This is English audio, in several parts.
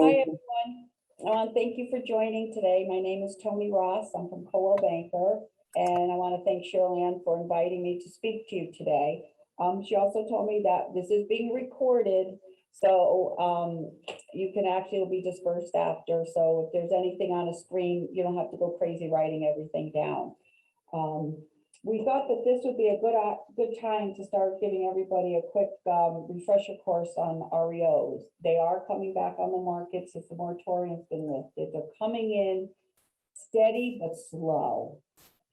Hi, Thank you. everyone. Thank you for joining today. My name is Tony Ross. I'm from Coldwell Banker, and I want to thank Cheryl Ann for inviting me to speak to you today. She also told me that this is being recorded, so you can actually be dispersed after. So if there's anything on a screen, you don't have to go crazy writing everything down. We thought that this would be a good time to start giving everybody a quick refresher course on REOs. They are coming back on the market since the moratorium's been lifted. They're coming in steady but slow.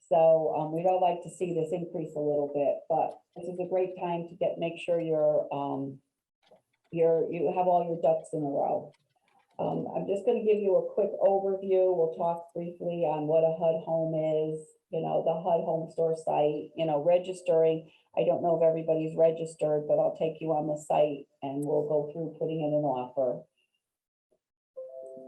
So we'd all like to see this increase a little bit, but this is a great time to make sure you have all your ducks in a row. I'm just going to give you a quick overview. We'll talk briefly on what a HUD home is, the HUD home store site, registering. I don't know if everybody's registered, but I'll take you on the site and we'll go through putting in an offer.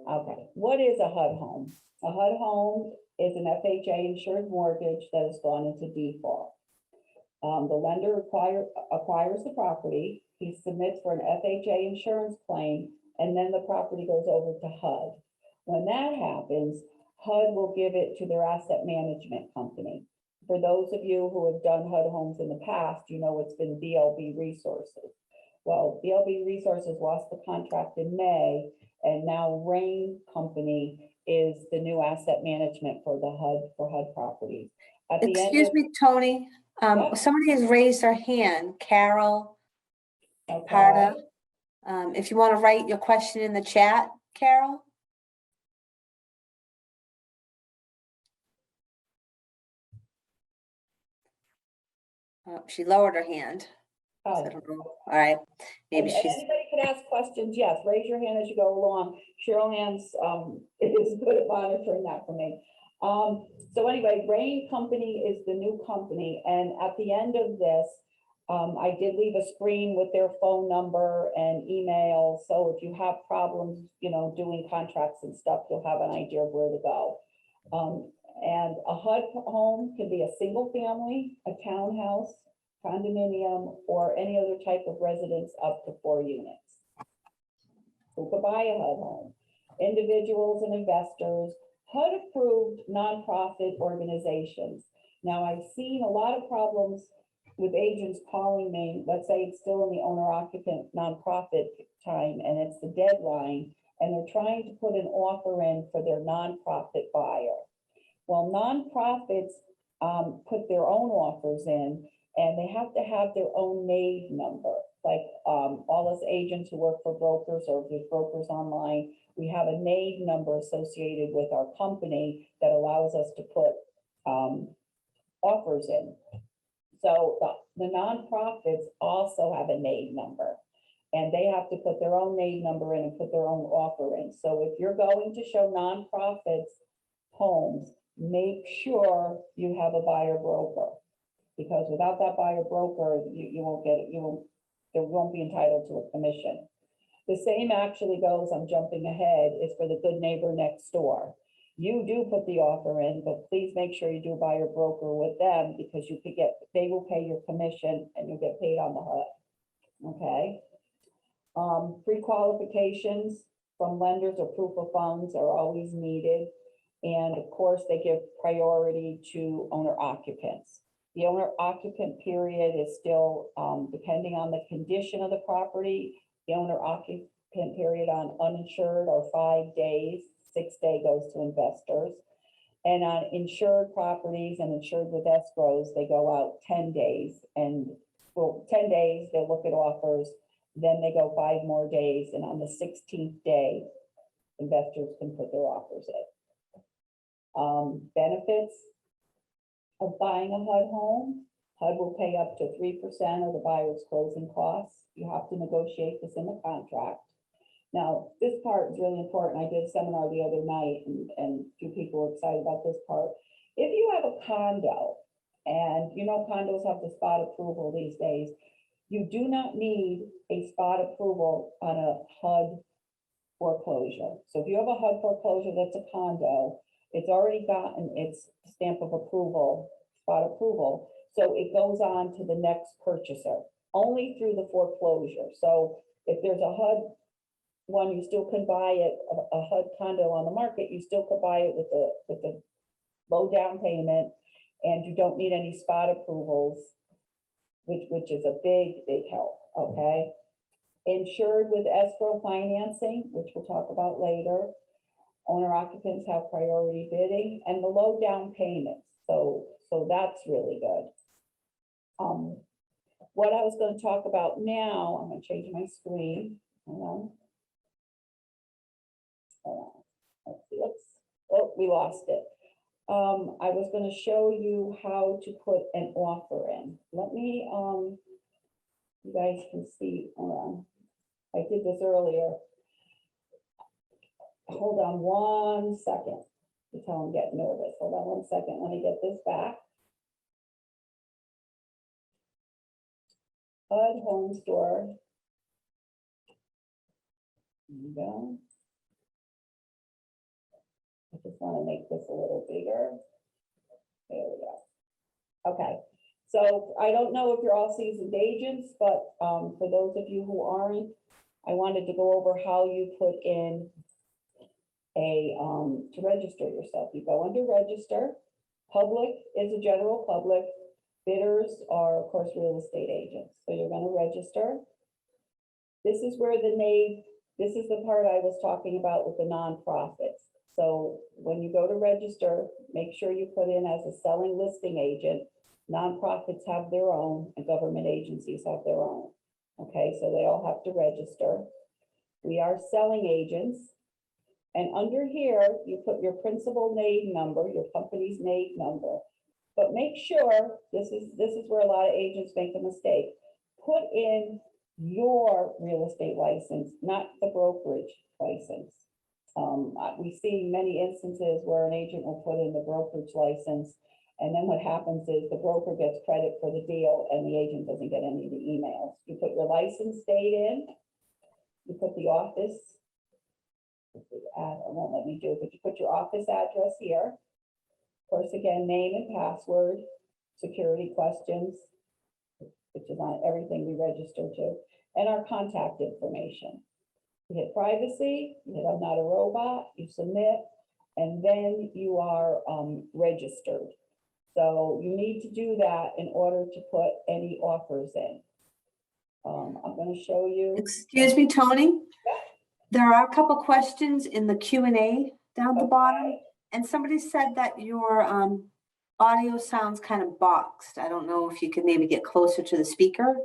Okay, what is a HUD home? A HUD home is an FHA insured mortgage that has gone into default. The lender acquires the property. He submits for an FHA insurance claim, and then the property goes over to HUD. When that happens, HUD will give it to their asset management company. For those of you who have done HUD homes in the past, it's been BLB Resources. Well, BLB Resources lost the contract in May, and now Rain Company is the new asset management for HUD properties. Excuse me, Tony. Somebody has raised their hand, Carol Parda. If you want to write your question in the chat, Carol. She lowered her hand. Oh. So I don't know. All right. Maybe she's. Anybody can ask questions. Yes, raise your hand as you go along. Cheryl Ann's is good at monitoring that for me. So anyway, Rain Company is the new company, and at the end of this, I did leave a screen with their phone number and email. So if you have problems, doing contracts and stuff, you'll have an idea of where to go. And a HUD home can be a single family, a townhouse, condominium, or any other type of residence up to 4 units. Who could buy a HUD home? Individuals and investors, HUD approved nonprofit organizations. Now I've seen a lot of problems with agents calling me, let's say it's still in the owner-occupant nonprofit time and it's the deadline, and they're trying to put an offer in for their nonprofit buyer. Well, nonprofits put their own offers in, and they have to have their own NAID number. Like all us agents who work for brokers or with brokers online, we have a NAID number associated with our company that allows us to put offers in. So the nonprofits also have a NAID number, and they have to put their own NAID number in and put their own offer in. So if you're going to show nonprofits homes, make sure you have a buyer broker, because without that buyer broker, you won't get it. They won't be entitled to a commission. The same actually goes, I'm jumping ahead, is for the good neighbor next door. You do put the offer in, but please make sure you do a buyer broker with them, because they will pay your commission and you'll get paid on the HUD. Okay. Pre-qualifications from lenders or proof of funds are always needed. And of course, they give priority to owner occupants. The owner occupant period is still, depending on the condition of the property, the owner occupant period on uninsured are 5 days, 6 day goes to investors. And on insured properties and insured with escrows, they go out 10 days. And 10 days, they look at offers, then they go 5 more days. And on the 16th day, investors can put their offers in. Benefits of buying a HUD home. HUD will pay up to 3% of the buyer's closing costs. You have to negotiate this in the contract. Now, this part is really important. I did a seminar the other night, and a few people were excited about this part. If you have a condo, and condos have the spot approval these days, you do not need a spot approval on a HUD foreclosure. So if you have a HUD foreclosure that's a condo, it's already gotten its stamp of approval, spot approval. So it goes on to the next purchaser only through the foreclosure. So if there's a HUD one, you still can buy it, a HUD condo on the market, you still could buy it with the low down payment, and you don't need any spot approvals, which is a big help, okay? Insured with escrow financing, which we'll talk about later. Owner occupants have priority bidding and the low down payments. So that's really good. What I was going to talk about now, I'm going to change my screen. Hold on. Let's see, oh, we lost it. I was going to show you how to put an offer in. Let me, you guys can see, hold on. I did this earlier. Hold on 1 second. You tell I'm getting nervous. Hold on 1 second. Let me get this back. HUD Home Store. There you go. I just want to make this a little bigger. There we go. Okay. So I don't know if you're all seasoned agents, but for those of you who aren't, I wanted to go over how you put in a to register yourself. You go under register. Public is a general public. Bidders are, of course, real estate agents. So you're going to register. This is where this is the part I was talking about with the nonprofits. So when you go to register, make sure you put in as a selling listing agent. Nonprofits have their own and government agencies have their own. Okay, so they all have to register. We are selling agents. And under here, you put your principal name number, your company's name number. But make sure, this is where a lot of agents make a mistake. Put in your real estate license, not the brokerage license. We see many instances where an agent will put in the brokerage license, and then what happens is the broker gets credit for the deal and the agent doesn't get any of the emails. You put your license date in, you put the office, it won't let me do it, but you put your office address here. Of course, again, name and password, security questions, which is on everything we register to, and our contact information. You hit privacy, you hit I'm not a robot, you submit, and then you are registered. So you need to do that in order to put any offers in. I'm going to show you. Excuse me, Tony. There are a couple questions in the Q&A down the bottom, and somebody said that your audio sounds kind of boxed. I don't know if you could maybe get closer to the speaker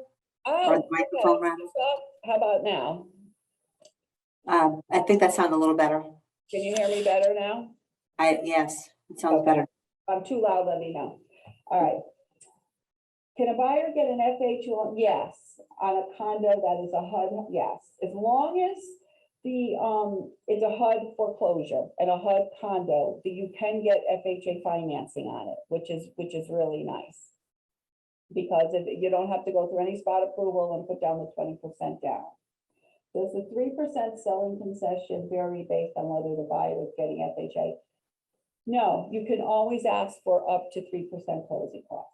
or the microphone. Okay. How about now? I think that sounded a little better. Can you hear me better now? Yes, it sounds better. If I'm too loud, let me know. All right. Can a buyer get an FHA? Yes. On a condo that is a HUD, yes. As long as the it's a HUD foreclosure and a HUD condo, that you can get FHA financing on it, which is really nice. Because if you don't have to go through any spot approval and put down the 20% down. Does the 3% selling concession vary based on whether the buyer is getting FHA? No, you can always ask for up to 3% closing costs.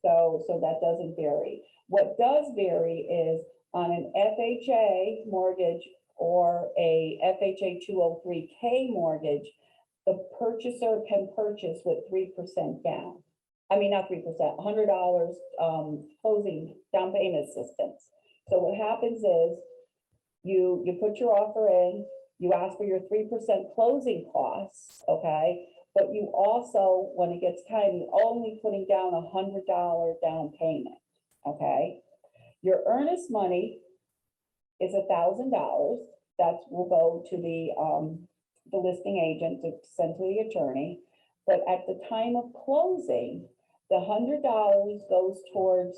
So that doesn't vary. What does vary is on an FHA mortgage or a FHA 203K mortgage, the purchaser can purchase with 3% down. I mean, not 3%, $100 closing down payment assistance. So what happens is you put your offer in, you ask for your 3% closing costs, okay? But you also, when it gets time, you're only putting down $100 down payment, okay? Your earnest money is $1,000. That will go to the listing agent to send to the attorney. But at the time of closing, the $100 goes towards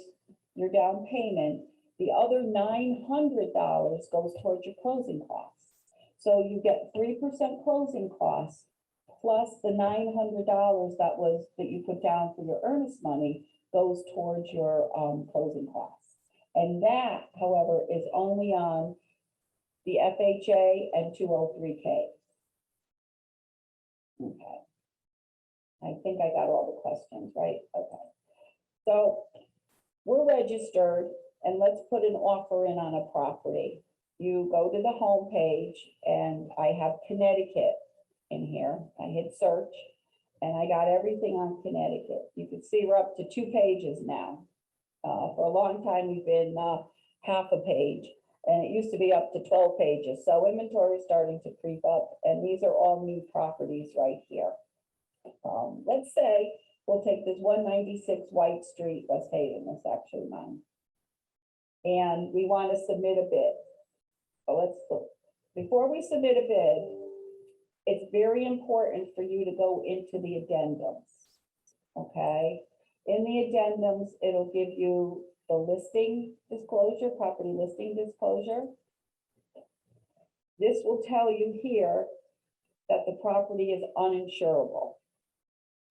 your down payment. The other $900 goes towards your closing costs. So you get 3% closing costs plus the $900 that you put down for your earnest money goes towards your closing costs. And that, however, is only on the FHA and 203K. Okay. I think I got all the questions, right? Okay. So we're registered, and let's put an offer in on a property. you go to the home page, and I have Connecticut in here. I hit search, and I got everything on Connecticut. You can see we're up to 2 pages now. For a long time, we've been half a page, and it used to be up to 12 pages. So inventory is starting to creep up, and these are all new properties right here. Let's say we'll take this 196 White Street, West Haven, that's actually mine. And we want to submit a bid. So before we submit a bid, it's very important for you to go into the addendums, okay? In the addendums, it'll give you the listing disclosure, property listing disclosure. This will tell you here that the property is uninsurable.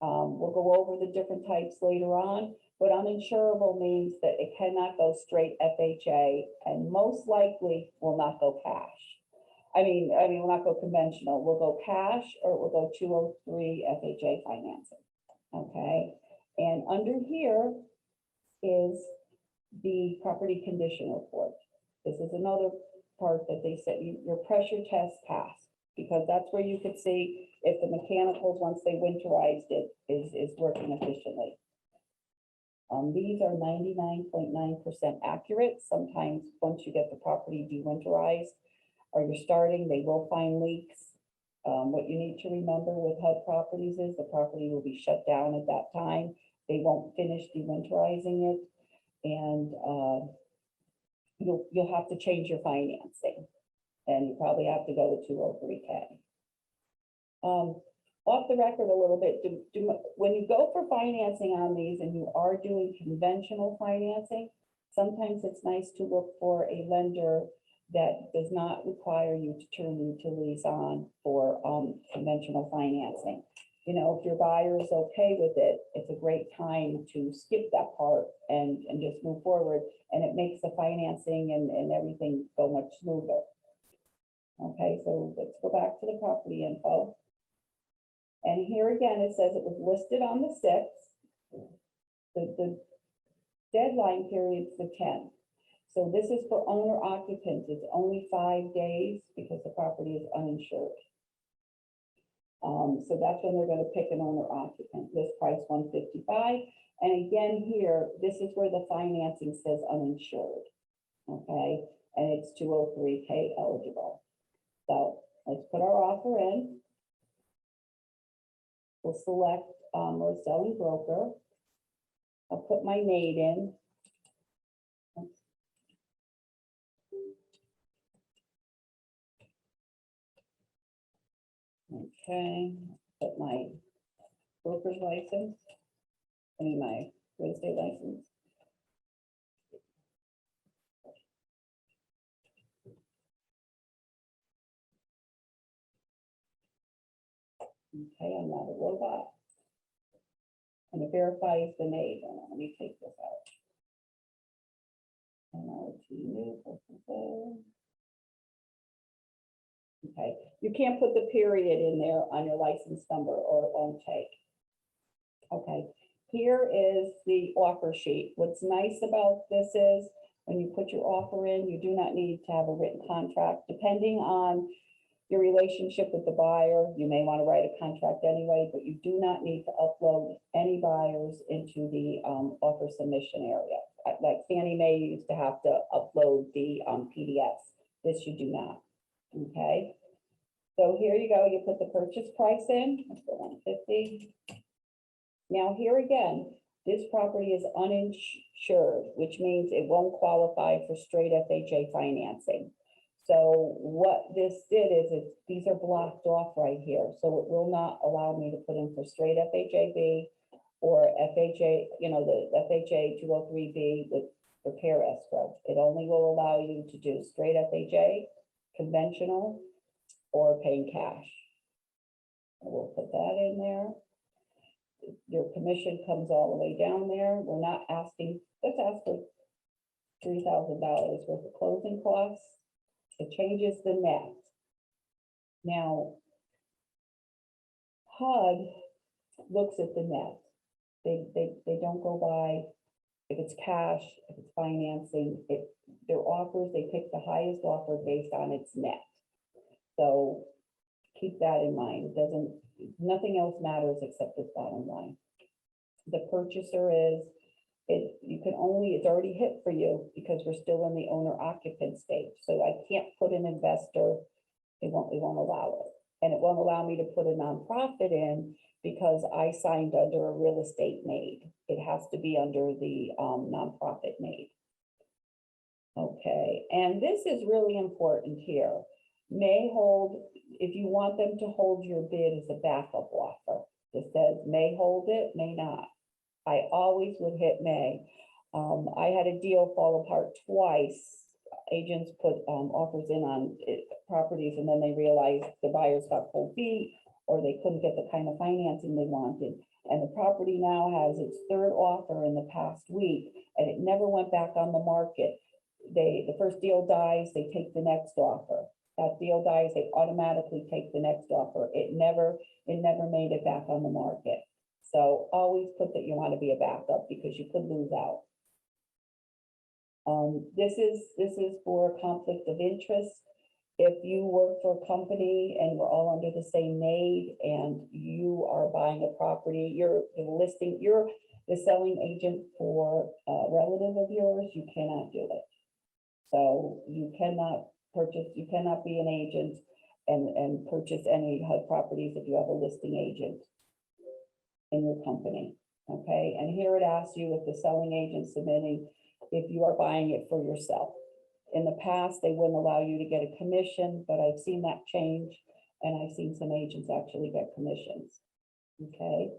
We'll go over the different types later on, but uninsurable means that it cannot go straight FHA and most likely will not go cash. I mean, will not go conventional. We'll go cash or it will go 203 FHA financing, okay? And under here is the property condition report. This is another part that they said your pressure test passed, because that's where you could see if the mechanicals, once they winterized it, is working efficiently. These are 99.9% accurate. Sometimes once you get the property de-winterized or you're starting, they will find leaks. What you need to remember with HUD properties is the property will be shut down at that time. They won't finish de-winterizing it, and you'll have to change your financing, and you probably have to go to 203K. Off the record a little bit, when you go for financing on these and you are doing conventional financing, sometimes it's nice to look for a lender that does not require you to turn utilities on for conventional financing. You know, if your buyer is okay with it, it's a great time to skip that part and just move forward, and it makes the financing and everything go much smoother. Okay, so let's go back to the property info. And here again, it says it was listed on the 6th. The deadline period is the 10th. So this is for owner occupants. It's only 5 days because the property is uninsured. So that's when they're going to pick an owner occupant. List price $155. And again here, this is where the financing says uninsured. Okay, and it's 203K eligible. So let's put our offer in. We'll select our selling broker. I'll put my name in. Okay, put my broker's license, my real estate license. Okay, I'm not a robot. And it verifies the name. Let me take this out. Okay, you can't put the period in there on your license number or it won't take. Okay, here is the offer sheet. What's nice about this is when you put your offer in, you do not need to have a written contract. Depending on your relationship with the buyer, you may want to write a contract anyway, but you do not need to upload any buyers into the offer submission area. Like Fannie Mae used to have to upload the PDFs. This you do not. Okay. So here you go. You put the purchase price in. Let's go 150. Now here again, this property is uninsured, which means it won't qualify for straight FHA financing. So what this did is these are blocked off right here. So it will not allow me to put in for straight FHA-B or FHA, the FHA 203B with repair escrow. It only will allow you to do straight FHA, conventional, or paying cash. And we'll put that in there. Your commission comes all the way down there. We're not asking, let's ask for $3,000 worth of closing costs. It changes the net. Now, HUD looks at the net. They don't go by if it's cash, if it's financing, their offers, they pick the highest offer based on its net. So keep that in mind. It doesn't, nothing else matters except this bottom line. The purchaser is, it's already hit for you because we're still in the owner occupant stage. So I can't put an investor, it won't allow it. And it won't allow me to put a nonprofit in because I signed under a real estate MAID. It has to be under the nonprofit MAID. Okay, and this is really important here. May hold, if you want them to hold your bid as a backup offer. It says may hold it, may not. I always would hit may. I had a deal fall apart twice. Agents put offers in on properties and then they realized the buyers got cold feet or they couldn't get the kind of financing they wanted. And the property now has its third offer in the past week and it never went back on the market. The first deal dies, they take the next offer. That deal dies, they automatically take the next offer. It never made it back on the market. So always put that you want to be a backup because you could lose out. This is for conflict of interest. If you work for a company and we're all under the same MAID and you are buying a property, you're the selling agent for a relative of yours, you cannot do it. So you cannot be an agent and purchase any HUD properties if you have a listing agent in your company. Okay, and here it asks you if the selling agent submitting, if you are buying it for yourself. In the past, they wouldn't allow you to get a commission, but I've seen that change and I've seen some agents actually get commissions. Okay,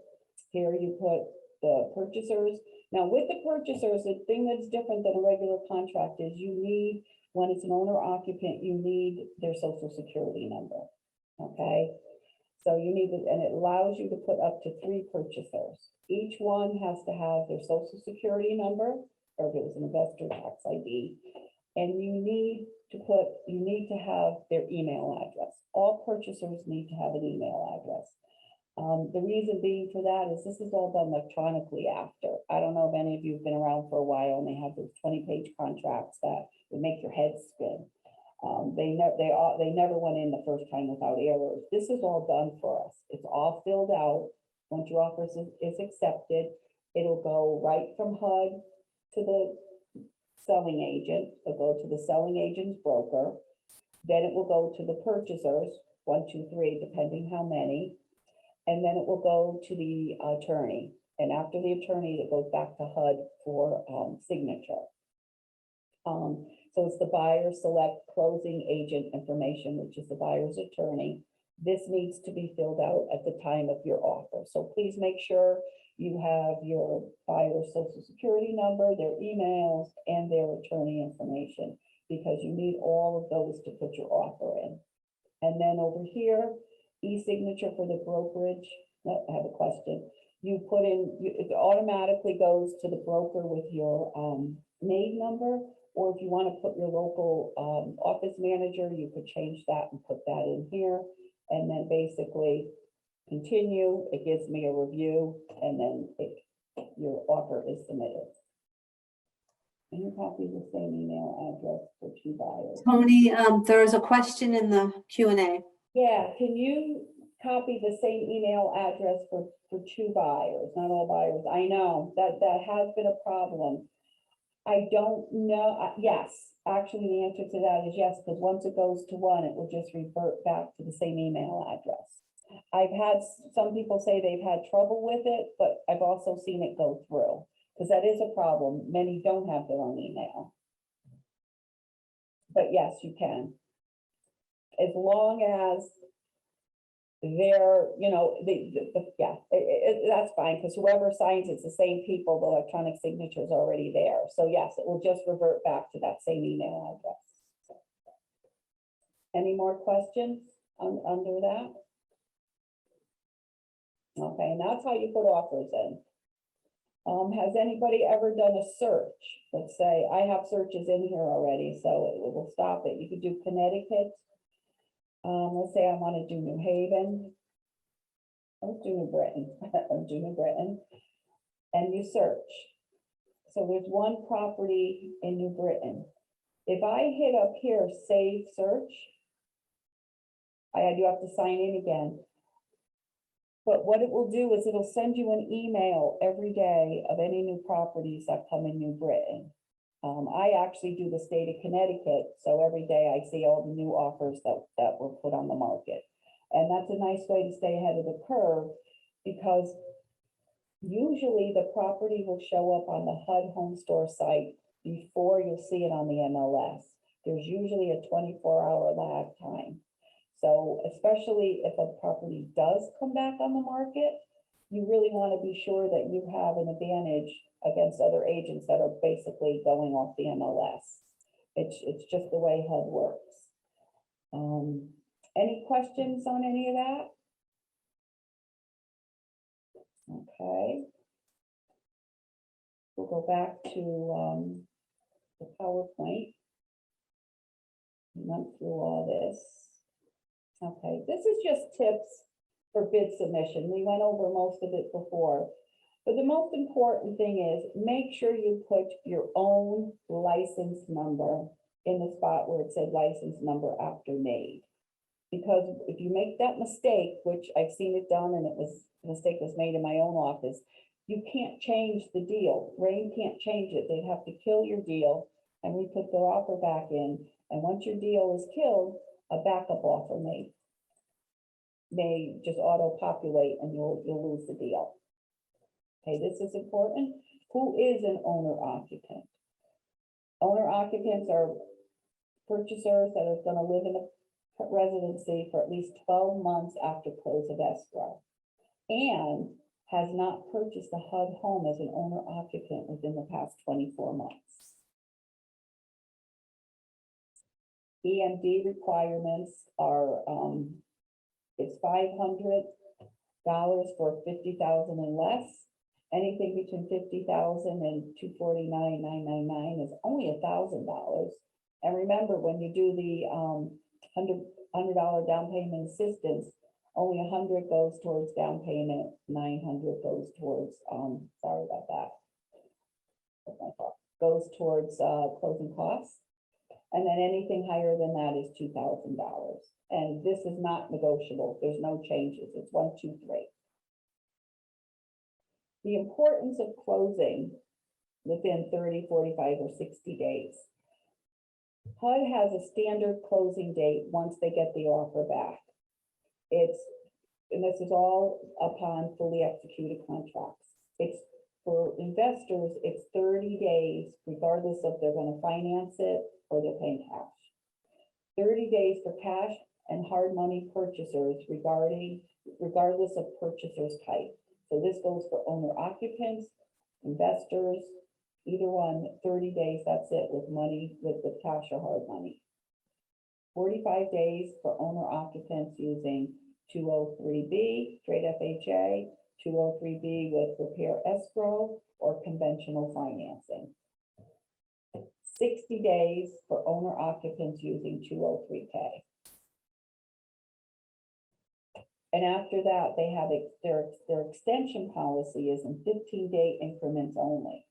here you put the purchasers. Now with the purchasers, the thing that's different than a regular contract is you need, when it's an owner occupant, you need their social security number. Okay, so you need it, and it allows you to put up to 3 purchasers. Each one has to have their social security number, or if it was an investor tax ID, and you need to have their email address. All purchasers need to have an email address. The reason being for that is this is all done electronically after. I don't know if any of you have been around for a while and they have those 20-page contracts that would make your head spin. They never went in the first time without errors. This is all done for us. It's all filled out. Once your offer is accepted, it'll go right from HUD to the selling agent. It'll go to the selling agent's broker. Then it will go to the purchasers, 1, 2, 3, depending how many. And then it will go to the attorney. And after the attorney, it goes back to HUD for signature. So it's the buyer select closing agent information, which is the buyer's attorney. This needs to be filled out at the time of your offer. So please make sure you have your buyer's social security number, their emails, and their attorney information, because you need all of those to put your offer in. And then over here, e-signature for the brokerage. No, I have a question. You put in, it automatically goes to the broker with your MAID number, or if you want to put your local office manager, you could change that and put that in here. And then basically continue, it gives me a review, and then your offer is submitted. And you copy the same email address for 2 buyers. Tony, there's a question in the Q&A. Yeah, can you copy the same email address for 2 buyers, not all buyers? I know that has been a problem. I don't know, yes, actually the answer to that is yes, because once it goes to one, it will just revert back to the same email address. I've had some people say they've had trouble with it, but I've also seen it go through, because that is a problem. Many don't have their own email. But yes, you can. As long as they're, that's fine, because whoever signs it's the same people, the electronic signature is already there. So yes, it will just revert back to that same email address. Any more questions under that? Okay, and that's how you put offers in. Has anybody ever done a search? Let's say I have searches in here already, so it will stop it. You could do Connecticut. Let's say I want to do New Haven. Let's do New Britain. Do New Britain. And you search. So there's one property in New Britain. If I hit up here, save search, I do have to sign in again. But what it will do is it'll send you an email every day of any new properties that come in New Britain. I actually do the state of Connecticut, so every day I see all the new offers that were put on the market. And that's a nice way to stay ahead of the curve, because usually the property will show up on the HUD Home Store site before you'll see it on the MLS. There's usually a 24-hour lag time. So especially if a property does come back on the market, you really want to be sure that you have an advantage against other agents that are basically going off the MLS. It's just the way HUD works. Any questions on any of that? Okay. We'll go back to the PowerPoint. We went through all this. Okay, this is just tips for bid submission. We went over most of it before. But the most important thing is make sure you put your own license number in the spot where it said license number after made. Because if you make that mistake, which I've seen it done, and a mistake was made in my own office, you can't change the deal. Rain can't change it. They'd have to kill your deal and we put the offer back in. And once your deal is killed, a backup offer may just auto-populate and you'll lose the deal. Okay, this is important. Who is an owner-occupant? Owner-occupants are purchasers that are going to live in a residency for at least 12 months after close of escrow and has not purchased a HUD home as an owner-occupant within the past 24 months. EMD requirements are, it's $500 for 50,000 and less. Anything between 50,000 and 249,999 is only $1,000. And remember, when you do the $100 down payment assistance, only 100 goes towards down payment, 900 goes towards sorry about that. That's my fault. Goes towards closing costs. And then anything higher than that is $2,000. And this is not negotiable. There's no changes. It's 1, 2, 3. The importance of closing within 30, 45, or 60 days. HUD has a standard closing date once they get the offer back. And this is all upon fully executed contracts. It's for investors, it's 30 days, regardless if they're going to finance it or they're paying cash. 30 days for cash and hard money purchasers regardless of purchaser's type. So this goes for owner occupants, investors, either one, 30 days, that's it, with money, with cash or hard money. 45 days for owner occupants using 203B, straight FHA, 203B with repair escrow or conventional financing. 60 days for owner occupants using 203K. And after that, they have their extension policy is in 15-day increments only.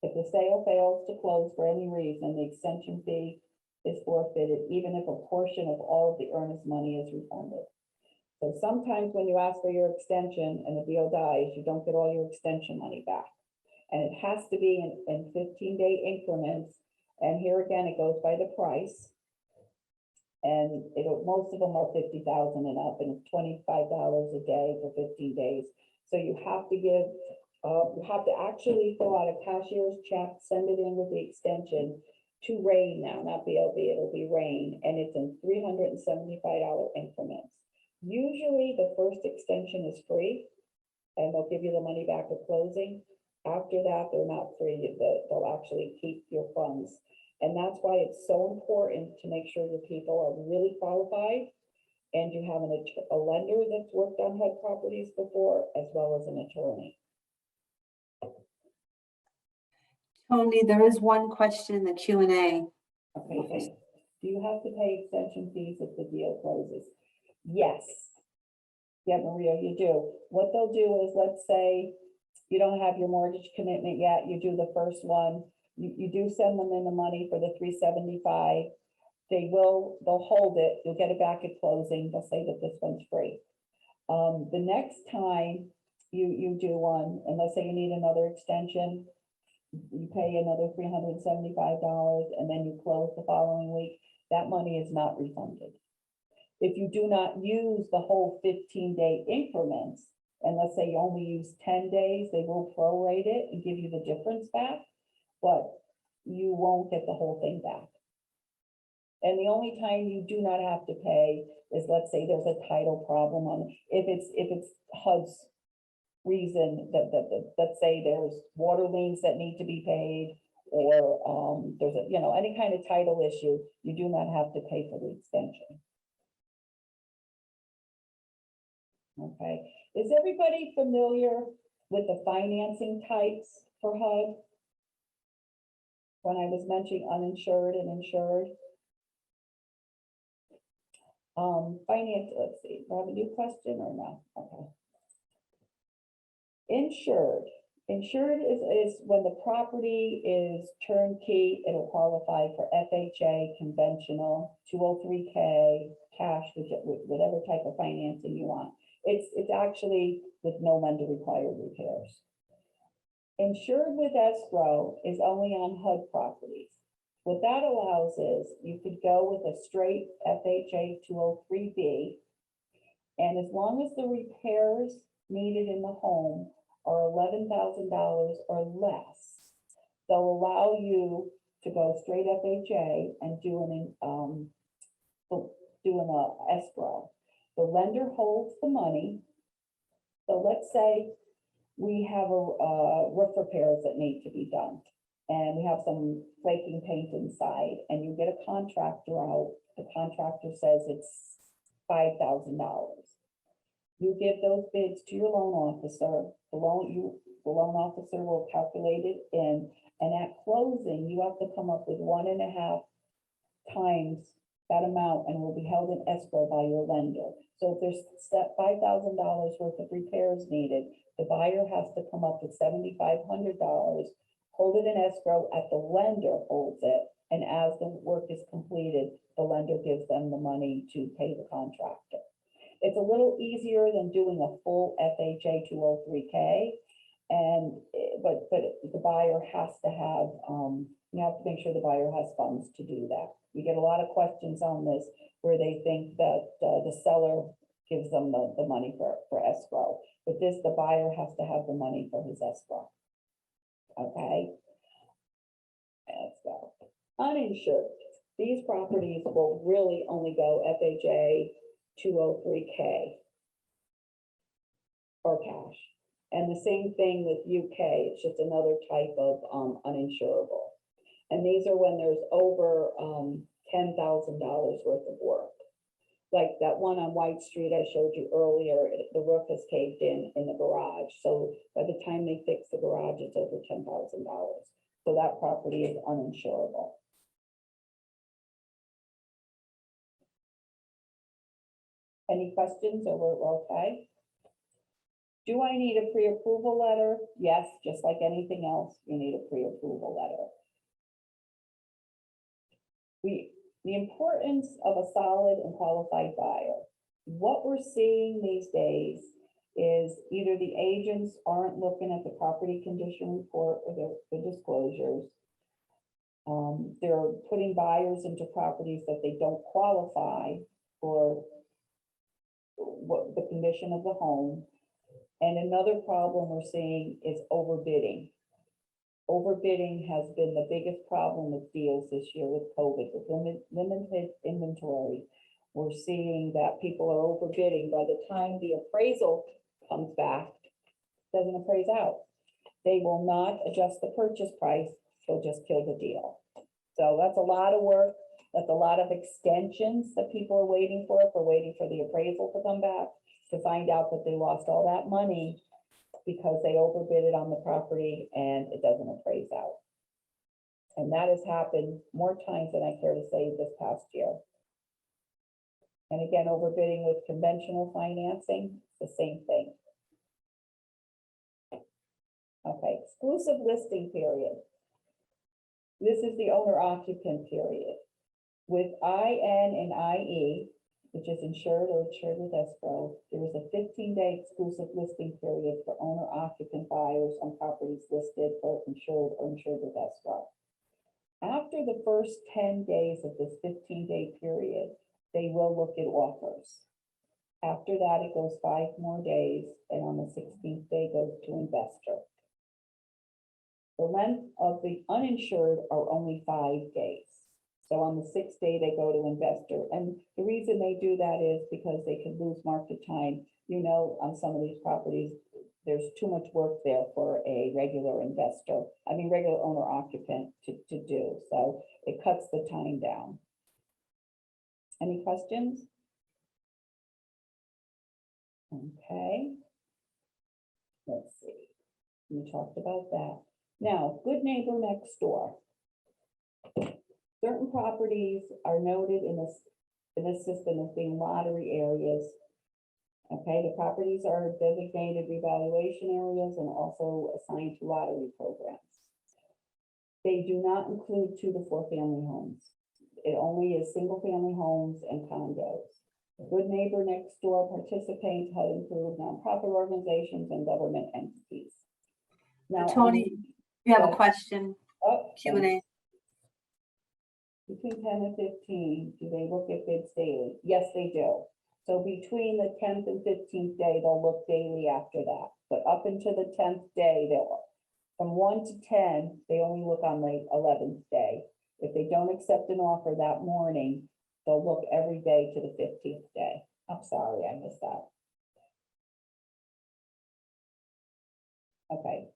If the sale fails to close for any reason, the extension fee is forfeited, even if a portion of all of the earnest money is refunded. So sometimes when you ask for your extension and the deal dies, you don't get all your extension money back. And it has to be in 15-day increments. And here again, it goes by the price. And most of them are 50,000 and up, and it's $25 a day for 15 days. So you have to actually fill out a cashier's check, send it in with the extension to Rain now, not BLB, it'll be Rain, and it's in $375 increments. Usually the first extension is free, and they'll give you the money back at closing. After that, they're not free, they'll actually keep your funds. And that's why it's so important to make sure your people are really qualified and you have a lender that's worked on HUD properties before, as well as an attorney. Tony, there is one question in the Q&A. Okay, thanks. Do you have to pay extension fees if the deal closes? Yes. Yeah, Maria, you do. What they'll do is, let's say you don't have your mortgage commitment yet, you do the first one, you do send them in the money for the 375. They'll hold it, you'll get it back at closing, they'll say that this one's free. The next time you do one, and let's say you need another extension, you pay another $375, and then you close the following week, that money is not refunded. If you do not use the whole 15-day increments, and let's say you only use 10 days, they will prorate it and give you the difference back, but you won't get the whole thing back. And the only time you do not have to pay is, let's say there's a title problem on, if it's HUD's reason that, let's say there's water liens that need to be paid, or there's a, any kind of title issue, you do not have to pay for the extension. Okay, is everybody familiar with the financing types for HUD? When I was mentioning uninsured and insured. Finance, let's see, do I have a new question or no? Okay. Insured. Insured is when the property is turnkey, it'll qualify for FHA, conventional, 203K, cash, whatever type of financing you want. It's actually with no lender required repairs. Insured with escrow is only on HUD properties. What that allows is you could go with a straight FHA 203B, and as long as the repairs needed in the home are $11,000 or less, they'll allow you to go straight FHA and do an escrow. The lender holds the money. So let's say we have a roof repairs that need to be done, and we have some flaking paint inside, and you get a contractor out. The contractor says it's $5,000. You give those bids to your loan officer. The loan officer will calculate it in, and at closing, you have to come up with 1.5 times that amount, and will be held in escrow by your lender. So if there's $5,000 worth of repairs needed, the buyer has to come up with $7,500, hold it in escrow, at the lender holds it, and as the work is completed, the lender gives them the money to pay the contractor. It's a little easier than doing a full FHA 203K, but the buyer has to have, you have to make sure the buyer has funds to do that. We get a lot of questions on this where they think that the seller gives them the money for escrow, but the buyer has to have the money for his escrow. Okay, let's go. Uninsured. These properties will really only go FHA 203K or cash. And the same thing with UK, it's just another type of uninsurable. And these are when there's over $10,000 worth of work. Like that one on White Street I showed you earlier, the roof has caved in the garage. So by the time they fix the garage, it's over $10,000. So that property is uninsurable. Any questions, or we're okay? Do I need a pre-approval letter? Yes, just like anything else, you need a pre-approval letter. The importance of a solid and qualified buyer. What we're seeing these days is either the agents aren't looking at the property condition report or the disclosures. They're putting buyers into properties that they don't qualify for what the condition of the home. And another problem we're seeing is overbidding. Overbidding has been the biggest problem with deals this year with COVID, with limited inventory. We're seeing that people are overbidding. By the time the appraisal comes back, it doesn't appraise out. They will not adjust the purchase price, they'll just kill the deal. So that's a lot of work. That's a lot of extensions that people are waiting for waiting for the appraisal to come back, to find out that they lost all that money because they overbid it on the property and it doesn't appraise out. And that has happened more times than I care to say this past year. And again, overbidding with conventional financing, the same thing. Okay, exclusive listing period. This is the owner occupant period. With IN and IE, which is insured or insured with escrow, there is a 15-day exclusive listing period for owner occupant buyers on properties listed for insured or insured with escrow. After the first 10 days of this 15-day period, they will look at offers. After that, it goes 5 more days, and on the 16th day goes to investor. The length of the uninsured are only 5 days. So on the 6th day, they go to investor. And the reason they do that is because they can lose market time. You know, on some of these properties, there's too much work there for a regular investor, regular owner occupant to do. So it cuts the time down. Any questions? Okay. Let's see. We talked about that. Now, good neighbor next door. Certain properties are noted in this system as being lottery areas. Okay, the properties are designated revaluation areas and also assigned to lottery programs. They do not include 2 to 4 family homes. It only is single family homes and condos. Good neighbor next door participates, HUD approved nonprofit organizations and government entities. Now, Tony, you have a question, Q&A. Between 10 and 15, do they look at bids daily? Yes, they do. So between the 10th and 15th day, they'll look daily after that. But up until the 10th day, from 1 to 10, they only look on the 11th day. If they don't accept an offer that morning, they'll look every day to the 15th day. I'm sorry, I missed that. Okay.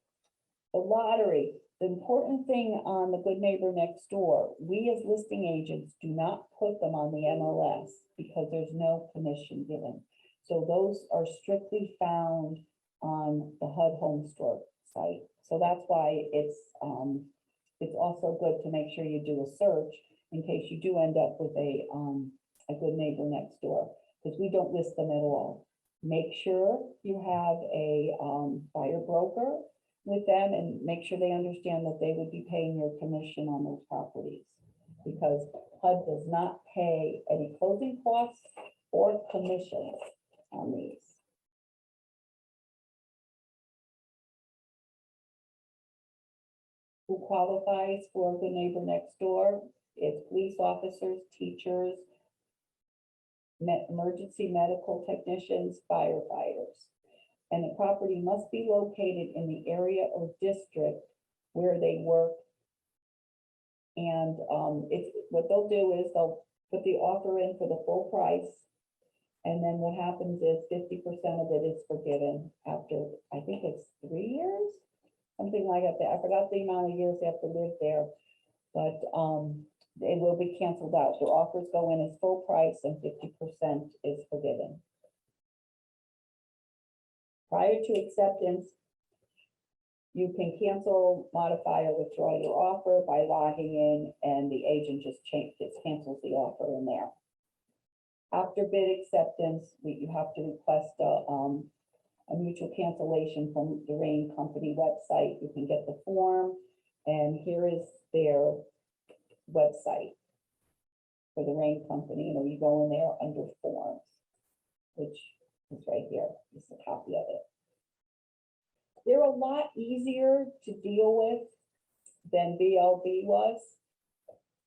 The lottery. The important thing on the good neighbor next door, we as listing agents do not put them on the MLS because there's no commission given. So those are strictly found on the HUD Home store site. So that's why it's also good to make sure you do a search in case you do end up with a good neighbor next door, because we don't list them at all. Make sure you have a buyer broker with them and make sure they understand that they would be paying your commission on those properties, because HUD does not pay any closing costs or commissions on these. Who qualifies for the neighbor next door? It's police officers, teachers, emergency medical technicians, firefighters. And the property must be located in the area or district where they work. And what they'll do is they'll put the offer in for the full price. And then what happens is 50% of it is forgiven after, I think it's 3 years, something like that. I forgot the amount of years they have to live there, but it will be canceled out. The offers go in as full price and 50% is forgiven. Prior to acceptance, you can cancel, modify, or withdraw your offer by logging in, and the agent just cancels the offer in there. After bid acceptance, you have to request a mutual cancellation from the Rain Company website. You can get the form, and here is their website for the Rain Company. You go in there under forms, which is right here. This is a copy of it. They're a lot easier to deal with than BLB was.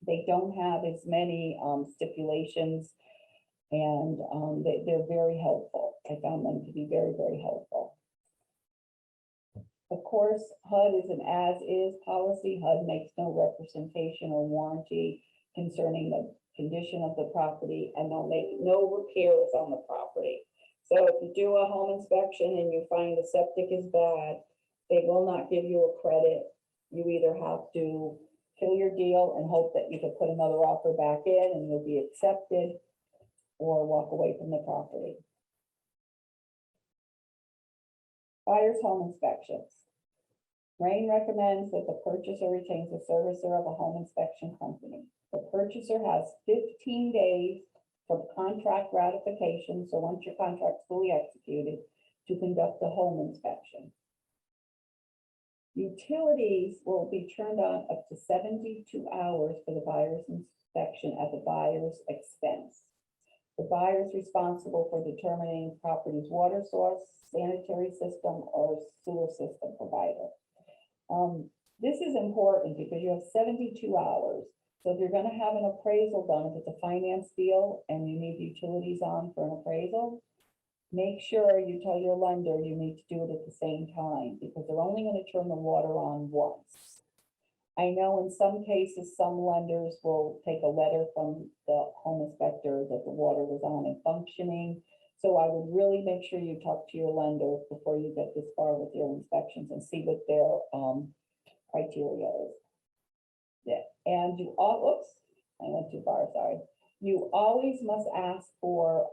They don't have as many stipulations, and they're very helpful. I found them to be very, very helpful. Of course, HUD is an as-is policy. HUD makes no representation or warranty concerning the condition of the property, and they'll make no repairs on the property. So if you do a home inspection and you find the septic is bad, they will not give you a credit. You either have to kill your deal and hope that you can put another offer back in and you'll be accepted, or walk away from the property. Buyer's home inspections. Rain recommends that the purchaser retains the servicer of a home inspection company. The purchaser has 15 days from contract ratification, so once your contract's fully executed, to conduct a home inspection. Utilities will be turned on up to 72 hours for the buyer's inspection at the buyer's expense. The buyer is responsible for determining property's water source, sanitary system, or sewer system provider. This is important because you have 72 hours. So if you're gonna have an appraisal done, if it's a finance deal and you need utilities on for an appraisal, make sure you tell your lender you need to do it at the same time, because they're only gonna turn the water on once. I know in some cases, some lenders will take a letter from the home inspector that the water was on and functioning. So I would really make sure you talk to your lender before you get this far with your inspections and see what their criteria is. Yeah, and you all, oops, I went too far, sorry. You always must ask for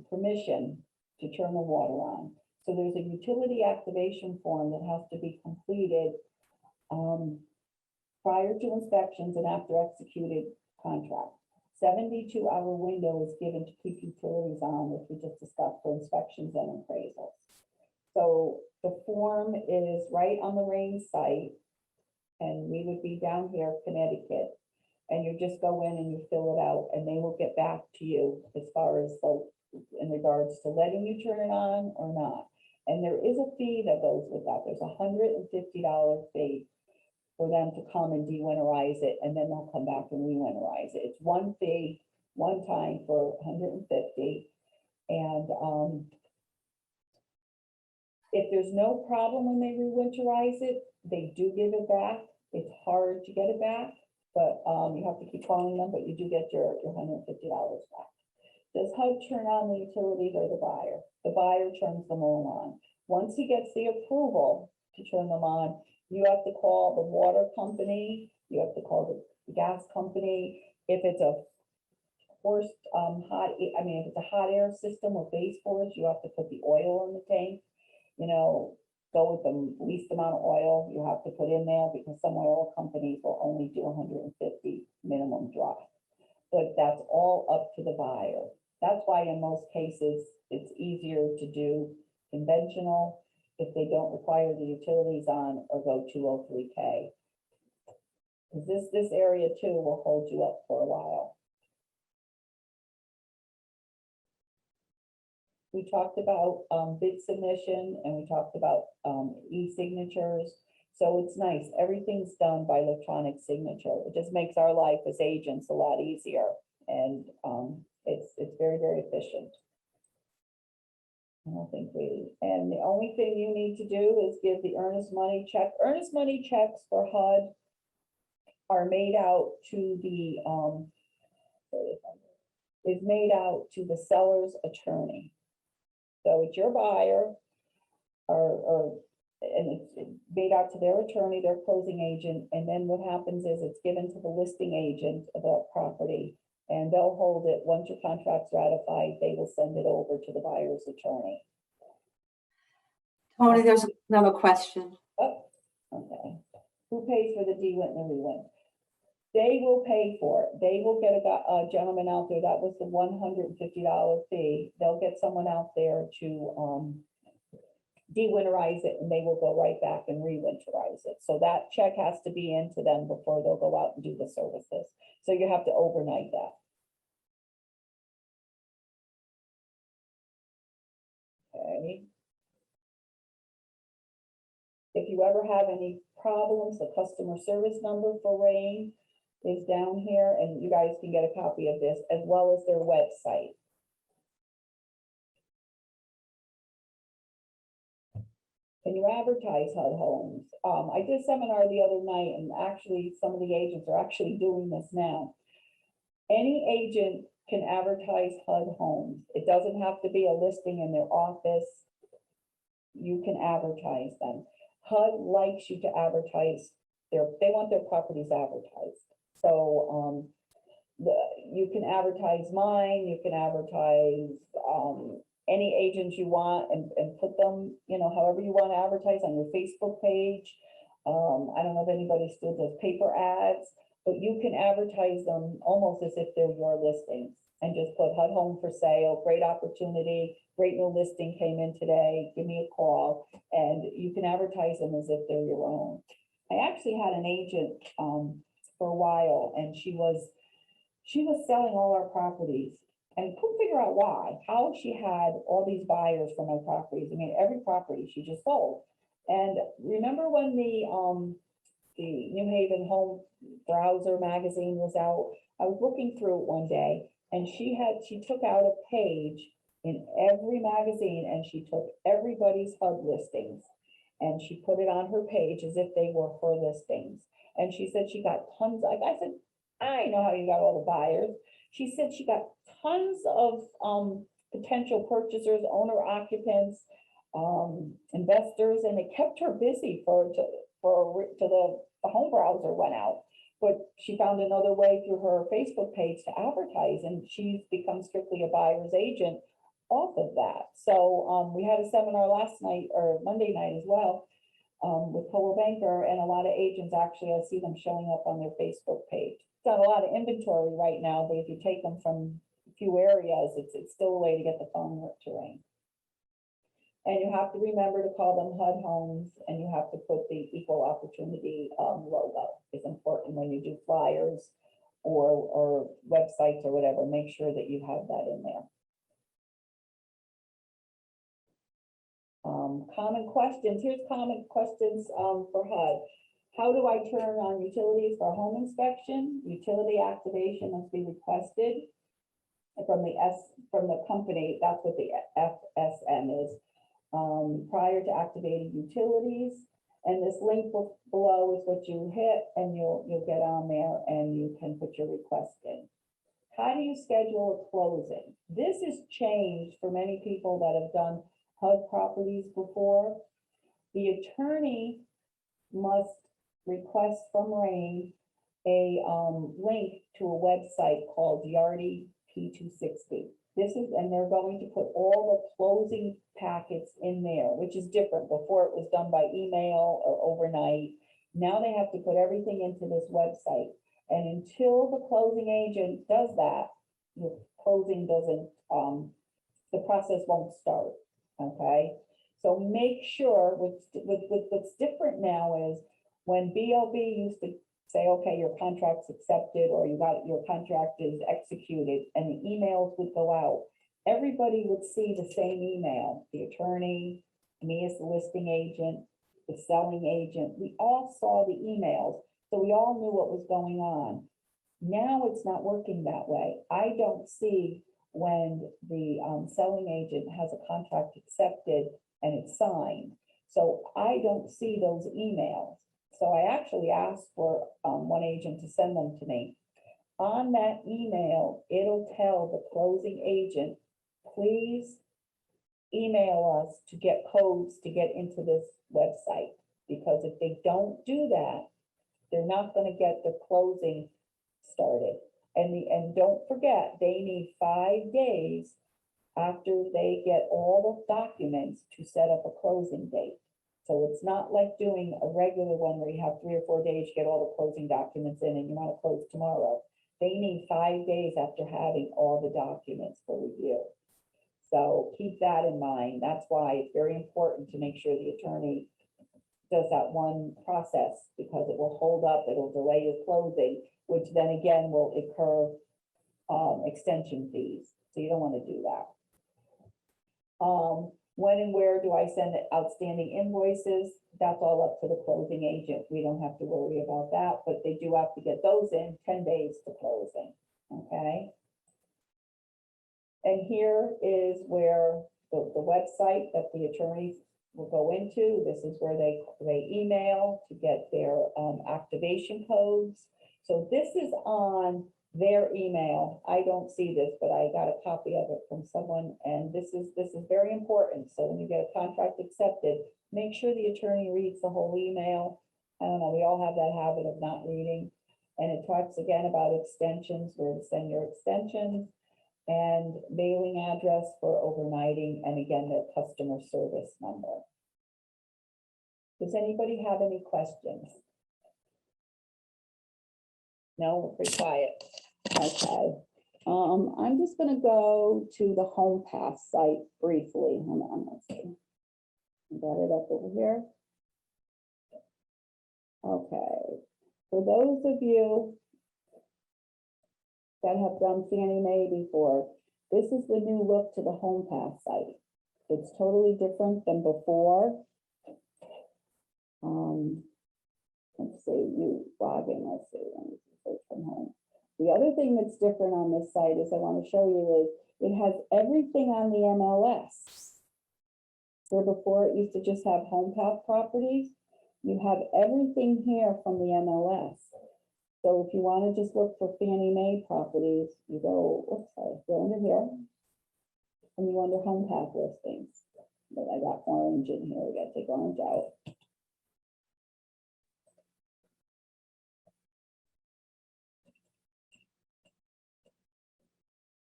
permission to turn the water on. So there's a utility activation form that has to be completed prior to inspections and after executed contract. 72-hour window is given to keep utilities on, which we just discussed, for inspections and appraisals. So the form is right on the Rain site, and we would be down here, Connecticut, and you just go in and you fill it out, and they will get back to you as far as in regards to letting you turn it on or not. And there is a fee that goes with that. There's $150 fee for them to come and de-winterize it, and then they'll come back and re-winterize it. It's one fee, one time for $150. And if there's no problem when they re-winterize it, they do give it back. It's hard to get it back, but you have to keep calling them, but you do get your $150 back. Does HUD turn on the utilities or the buyer? The buyer turns them all on. Once he gets the approval to turn them on, you have to call the water company, you have to call the gas company. If it's a forced if it's a hot air system with baseboards, you have to put the oil in the tank. You know, go with the least amount of oil you have to put in there, because some oil companies will only do 150 minimum dry. But that's all up to the buyer. That's why in most cases, it's easier to do conventional if they don't require the utilities on or go 203K. This area too will hold you up for a while. We talked about bid submission, and we talked about e-signatures. So it's nice. Everything's done by electronic signature. It just makes our life as agents a lot easier, and it's very, very efficient. I don't think and the only thing you need to do is give the earnest money check. Earnest money checks for HUD are made out to the seller's attorney. So it's your buyer, and it's made out to their attorney, their closing agent, and then what happens is it's given to the listing agent of the property, and they'll hold it. Once your contract's ratified, they will send it over to the buyer's attorney. Tony, there's another question. Oh, okay. Who pays for the de-wint and the re-wint? They will pay for it. They will get a gentleman out there. That was the $150 fee. They'll get someone out there to de-winterize it, and they will go right back and re-winterize it. So that check has to be into them before they'll go out and do the services. So you have to overnight that. Okay. If you ever have any problems, the customer service number for Rain is down here, and you guys can get a copy of this as well as their website. Can you advertise HUD Homes? I did a seminar the other night, and actually some of the agents are actually doing this now. Any agent can advertise HUD Homes. It doesn't have to be a listing in their office. You can advertise them. HUD likes you to advertise they want their properties advertised. So you can advertise mine, you can advertise any agents you want, and put them, however you want to advertise on your Facebook page. I don't know if anybody still does paper ads, but you can advertise them almost as if they're your listings. and just put HUD Home for sale, great opportunity, great new listing came in today, give me a call, and you can advertise them as if they're your own. I actually had an agent, for a while, and she was selling all our properties and couldn't figure out why, how she had all these buyers for my properties. I mean, every property she just sold. And remember when the New Haven Home Browser magazine was out? I was looking through it one day, and she took out a page in every magazine, and she took everybody's HUD listings, and she put it on her page as if they were her listings. And she said she got tons, like I said, I know how you got all the buyers. She said she got tons of potential purchasers, owner occupants, investors, and it kept her busy till the home browser went out. But she found another way through her Facebook page to advertise, and she's become strictly a buyer's agent off of that. So we had a seminar last night or Monday night as well, with Coldwell Banker, and a lot of agents, actually, I see them showing up on their Facebook page. It's not a lot of inventory right now, but if you take them from a few areas, it's still a way to get the phone to ring. And you have to remember to call them HUD Homes, and you have to put the equal opportunity logo. It's important when you do flyers or websites or whatever, make sure that you have that in there. Common questions. Here's common questions for HUD. How do I turn on utilities for home inspection? Utility activation must be requested from the company. That's what the FSM is. Prior to activating utilities, and this link below is what you hit, and you'll get on there and you can put your request in. How do you schedule a closing? This is changed for many people that have done HUD properties before. The attorney must request from Rain a link to a website called Yardi P260. And they're going to put all the closing packets in there, which is different. Before it was done by email or overnight. Now they have to put everything into this website. And until the closing agent does that, the closing doesn't, the process won't start. Okay, so make sure what's different now is when BLB used to say, okay, your contract's accepted, or your contract is executed, and the emails would go out, everybody would see the same email. The attorney, me as the listing agent, the selling agent, we all saw the emails, so we all knew what was going on. Now it's not working that way. I don't see when the selling agent has a contract accepted and it's signed. So I don't see those emails. So I actually asked for one agent to send them to me. On that email, it'll tell the closing agent, please email us to get codes to get into this website. Because if they don't do that, they're not going to get their closing started. And don't forget, they need 5 days after they get all the documents to set up a closing date. So it's not like doing a regular one where you have 3 or 4 days to get all the closing documents in and you want to close tomorrow. They need 5 days after having all the documents for review. So keep that in mind. That's why it's very important to make sure the attorney does that one process, because it will hold up, it'll delay your closing, which then again will incur extension fees. So you don't want to do that. When and where do I send outstanding invoices? That's all up to the closing agent. We don't have to worry about that, but they do have to get those in 10 days to closing. Okay. And here is where the website that the attorneys will go into. This is where they email to get their activation codes. So this is on their email. I don't see this, but I got a copy of it from someone, and this is very important. So when you get a contract accepted, make sure the attorney reads the whole email. I don't know, we all have that habit of not reading. And it talks again about extensions, where to send your extensions, and mailing address for overnighting, and again, their customer service number. Does anybody have any questions? No, we're pretty quiet. Okay. I'm just gonna go to the Home Pass site briefly. Hold on, let's see. Got it up over here. Okay, for those of you that have done Fannie Mae before, this is the new look to the Home Pass site. It's totally different than before. Let's see, you log in, let's see, let me search from home. The other thing that's different on this site is I want to show you is it has everything on the MLS. Where before it used to just have Home Pass properties, you have everything here from the MLS. So if you want to just look for Fannie Mae properties, you go, oops, sorry, go under here. And you under Home Pass listings. But I got orange in here, we gotta take orange out.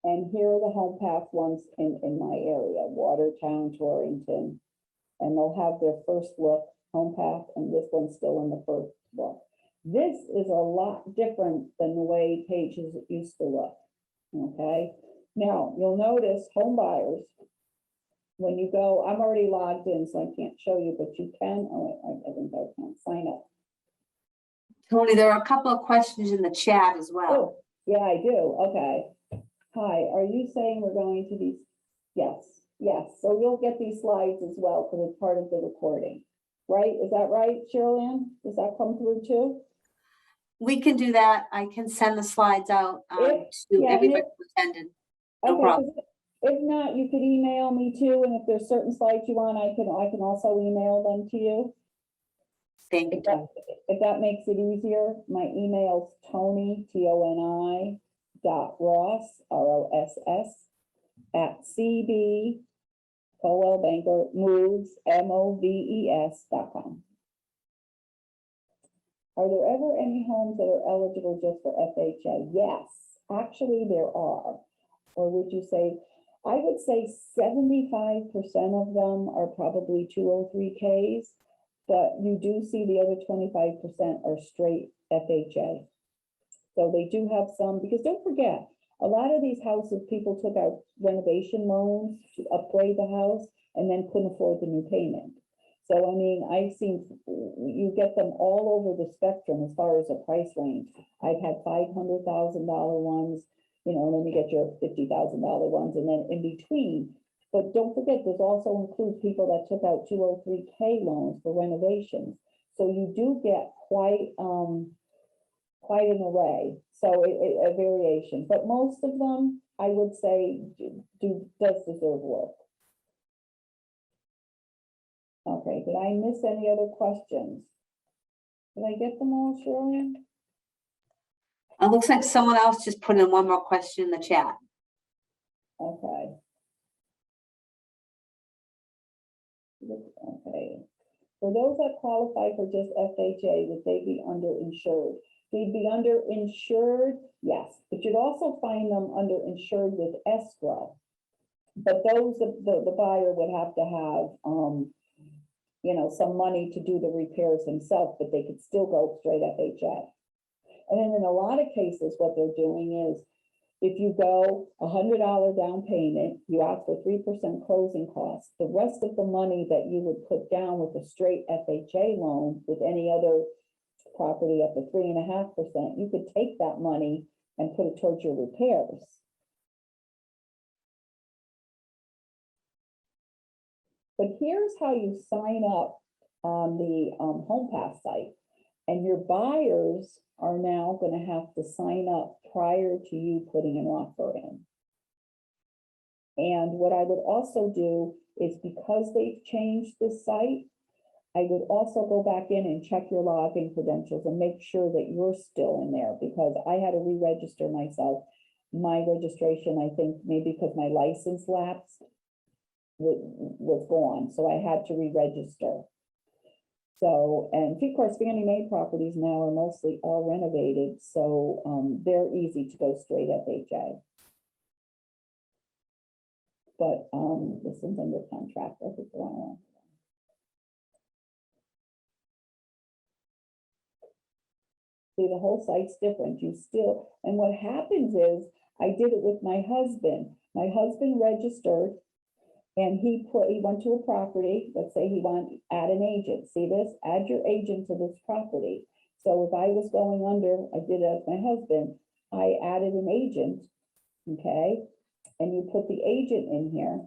And here are the Home Pass ones in my area, Watertown, Torrington. And they'll have their first look, Home Pass, and this one's still in the first look. This is a lot different than the way pages used to look, okay? Now, you'll notice home buyers, when you go, I'm already logged in, so I can't show you, but you can, oh, I think I can't sign up. Tony, there are a couple of questions in the chat as well. Oh, yeah, I do, okay. Hi, are you saying we're going to these? Yes, yes, so you'll get these slides as well, because it's part of the recording, right? Is that right, Cheryl Ann? Does that come through too? We can do that. I can send the slides out to yeah, everybody who attended. No Okay, problem. if not, you could email me too, and if there's certain slides you want, I can also email them to you. Thank you, Tony. If that makes it easier, my email's Tony, TONI, .Ross, ROSS, @CB, Coldwell Banker, moves, MOVES.com. Are there ever any homes that are eligible just for FHA? Yes, actually there are. Or would you say, I would say 75% of them are probably 203Ks, but you do see the other 25% are straight FHA. So they do have some, because don't forget, a lot of these houses, people took out renovation loans to upgrade the house and then couldn't afford the new payment. So, I mean, I've seen, you get them all over the spectrum as far as a price range. I've had $500,000 ones, you know, and then you get your $50,000 ones, and then in between. But don't forget, this also includes people that took out 203K loans for renovations. So you do get quite an array. So a variation, but most of them, I would say, does deserve work. Okay, did I miss any other questions? Did I get them all, Shirley? It looks like someone else just put in one more question in the chat. Okay. Okay. For those that qualify for just FHA, would they be underinsured? They'd be underinsured, yes, but you'd also find them underinsured with escrow. But those, the buyer would have to have, you know, some money to do the repairs himself, but they could still go straight FHA. And then in a lot of cases, what they're doing is, if you go $100 down payment, you ask for 3% closing costs, the rest of the money that you would put down with a straight FHA loan with any other property up to 3.5%, you could take that money and put it towards your repairs. But here's how you sign up on the Home Pass site. And your buyers are now going to have to sign up prior to you putting an offer in. And what I would also do is, because they've changed this site, I would also go back in and check your login credentials and make sure that you're still in there, because I had to re-register myself. My registration, I think maybe because my license lapsed, was gone, so I had to re-register. So, and of course, Fannie Mae properties now are mostly all renovated, so they're easy to go straight FHA. But this one's under contract. I think see, the whole site's different. You still, and what happens is, I did it with my husband. My husband registered and he went to a property, let's say he add an agent. See this? Add your agent to this property. So if I was going under, I did it as my husband, I added an agent, okay? And you put the agent in here.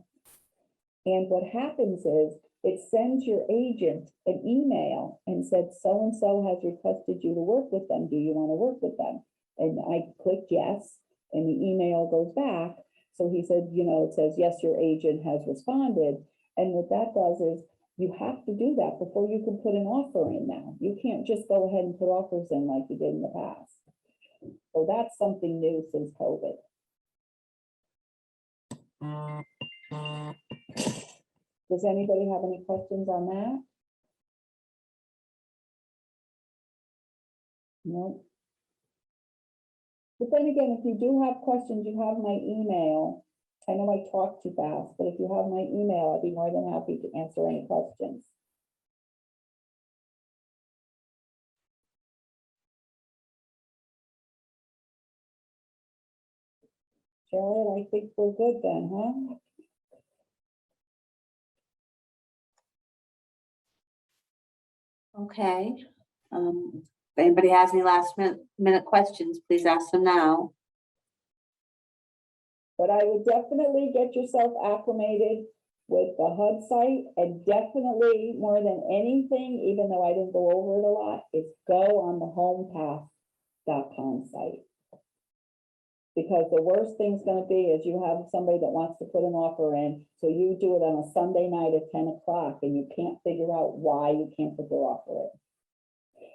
And what happens is it sends your agent an email and said, so-and-so has requested you to work with them. Do you want to work with them? And I clicked yes, and the email goes back. So he said, you know, it says, yes, your agent has responded. And what that does is you have to do that before you can put an offer in now. You can't just go ahead and put offers in like you did in the past. So that's something new since COVID. Does anybody have any questions on that? No. But then again, if you do have questions, you have my email. I know I talk too fast, but if you have my email, I'd be more than happy to answer any questions. Cheryl, I think we're good then, huh? Okay. If anybody has any last minute questions, please ask them now. But I would definitely get yourself acclimated with the HUD site, and definitely more than anything, even though I didn't go over it a lot, is go on the homepath.com site. Because the worst thing's gonna be is you have somebody that wants to put an offer in, so you do it on a Sunday night at 10 o'clock and you can't figure out why you can't put their offer in.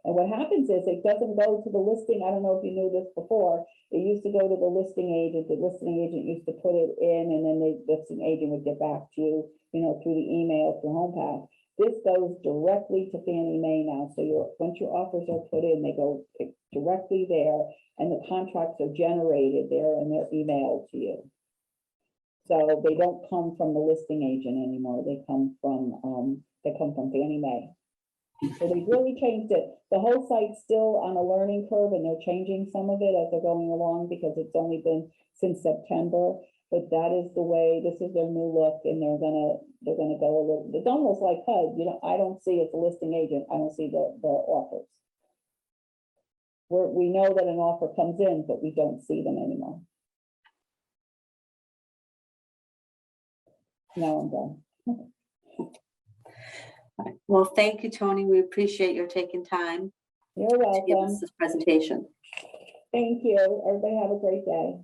And what happens is it doesn't go to the listing. I don't know if you knew this before. It used to go to the listing agent. The listing agent used to put it in, and then the listing agent would get back to you, you know, through the email, through HomePath. This goes directly to Fannie Mae now. So once your offers are put in, they go directly there, and the contracts are generated there and they're emailed to you. So they don't come from the listing agent anymore. They come from Fannie Mae. So they really changed it. The whole site's still on a learning curve, and they're changing some of it as they're going along because it's only been since September. But that is the way. This is their new look, and they're gonna go a little. It's almost like HUD. You know, I don't see it's a listing agent. I don't see the offers. We know that an offer comes in, but we don't see them anymore. Now I'm done. Well, thank you, Tony. We appreciate your taking time You're to give us welcome. this presentation. Thank you. Everybody have a great day.